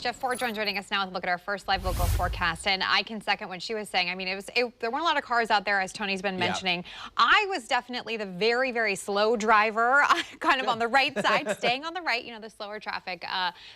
Jeff Fortune joining us now with a look at our first live local forecast, and I can second what she was saying. I mean, there weren't a lot of cars out there, as Tony's been mentioning. I was definitely the very, very slow driver, kind of on the right side, staying on the right, you know, the slower traffic.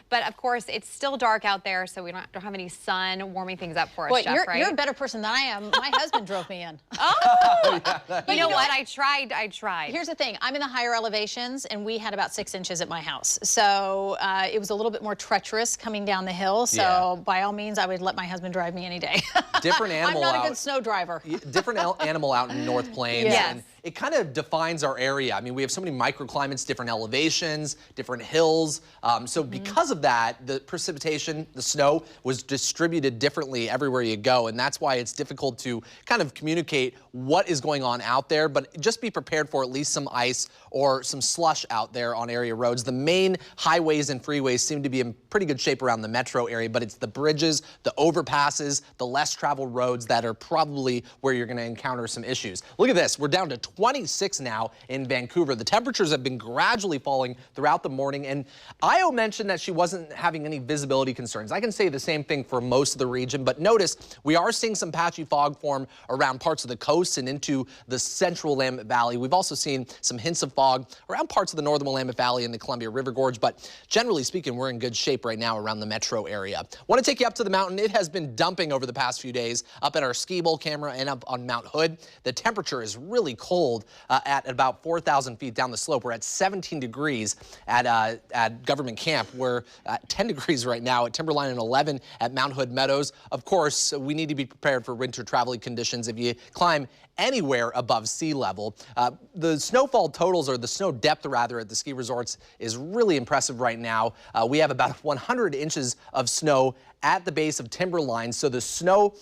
But of course, it's still dark out there, so we don't have any sun warming things up for us, Jeff, right? You're a better person than I am. My husband drove me in. Oh! But you know what? I tried. Here's the thing. I'm in the higher elevations, and we had about 6 inches at my house. So it was a little bit more treacherous coming down the hill, so by all means, I would let my husband drive me any day. Different animal. I'm not a good snow driver. Different animal out in North Plains. Yes. And it kind of defines our area. I mean, we have so many microclimates, different elevations, different hills. So because of that, the precipitation, the snow, was distributed differently everywhere you go. And that's why it's difficult to kind of communicate what is going on out there. But just be prepared for at least some ice or some slush out there on area roads. The main highways and freeways seem to be in pretty good shape around the metro area, but it's the bridges, the overpasses, the less traveled roads that are probably where you're going to encounter some issues. Look at this. We're down to 26 now in Vancouver. The temperatures have been gradually falling throughout the morning, and Io mentioned that she wasn't having any visibility concerns. I can say the same thing for most of the region, but notice we are seeing some patchy fog form around parts of the coast and into the central Willamette Valley. We've also seen some hints of fog around parts of the northern Willamette Valley and the Columbia River Gorge, but generally speaking, we're in good shape right now around the metro area. Want to take you up to the mountain. It has been dumping over the past few days up at our ski bowl camera and up on Mount Hood. The temperature is really cold at about 4,000 feet down the slope. We're at 17 degrees at Government Camp. We're at 10 degrees right now at Timberline and 11 at Mount Hood Meadows. Of course, we need to be prepared for winter traveling conditions if you climb anywhere above sea level. The snowfall totals, or the snow depth rather, at the ski resorts is really impressive right now. We have about 100 inches of snow at the base of Timberline, so the snow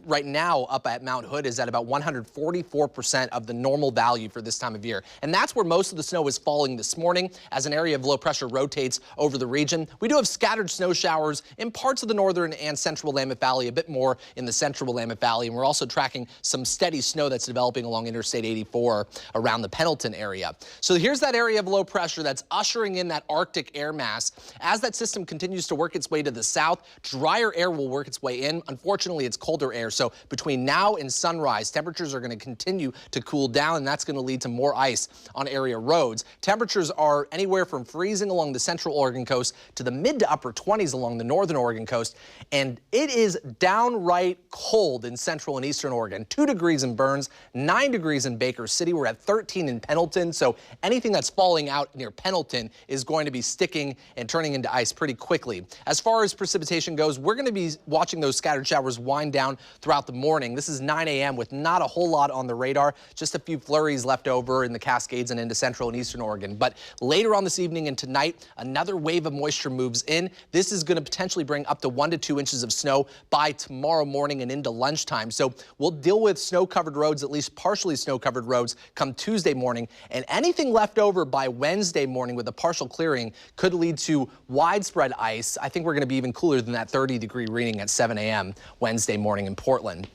right now up at Mount Hood is at about 144% of the normal value for this time of year. And that's where most of the snow is falling this morning as an area of low pressure rotates over the region. We do have scattered snow showers in parts of the northern and central Willamette Valley, a bit more in the central Willamette Valley, and we're also tracking some steady snow that's developing along Interstate 84 around the Pendleton area. So here's that area of low pressure that's ushering in that Arctic air mass. As that system continues to work its way to the south, drier air will work its way in. Unfortunately, it's colder air. So between now and sunrise, temperatures are going to continue to cool down, and that's going to lead to more ice on area roads. Temperatures are anywhere from freezing along the central Oregon coast to the mid to upper 20s along the northern Oregon coast. And it is downright cold in central and eastern Oregon. 2 degrees in Burns, 9 degrees in Baker City. We're at 13 in Pendleton. So anything that's falling out near Pendleton is going to be sticking and turning into ice pretty quickly. As far as precipitation goes, we're going to be watching those scattered showers wind down throughout the morning. This is 9 a.m. with not a whole lot on the radar, just a few flurries left over in the Cascades and into central and eastern Oregon. But later on this evening and tonight, another wave of moisture moves in. This is going to potentially bring up to 1 to 2 inches of snow by tomorrow morning and into lunchtime. So we'll deal with snow-covered roads, at least partially snow-covered roads, come Tuesday morning. And anything left over by Wednesday morning with a partial clearing could lead to widespread ice. I think we're going to be even cooler than that 30-degree reading at 7 a.m. Wednesday morning in Portland.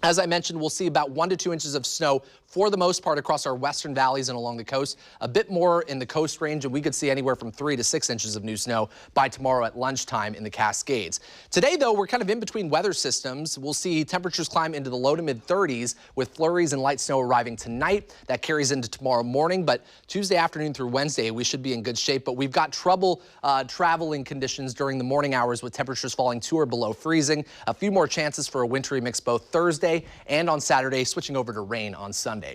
As I mentioned, we'll see about 1 to 2 inches of snow for the most part across our western valleys and along the coast. A bit more in the coast range, and we could see anywhere from 3 to 6 inches of new snow by tomorrow at lunchtime in the Cascades. Today, though, we're kind of in between weather systems. We'll see temperatures climb into the low to mid 30s with flurries and light snow arriving tonight. That carries into tomorrow morning, but Tuesday afternoon through Wednesday, we should be in good shape. But we've got trouble traveling conditions during the morning hours with temperatures falling to or below freezing. A few more chances for a wintry mix both Thursday and on Saturday, switching over to rain on Sunday.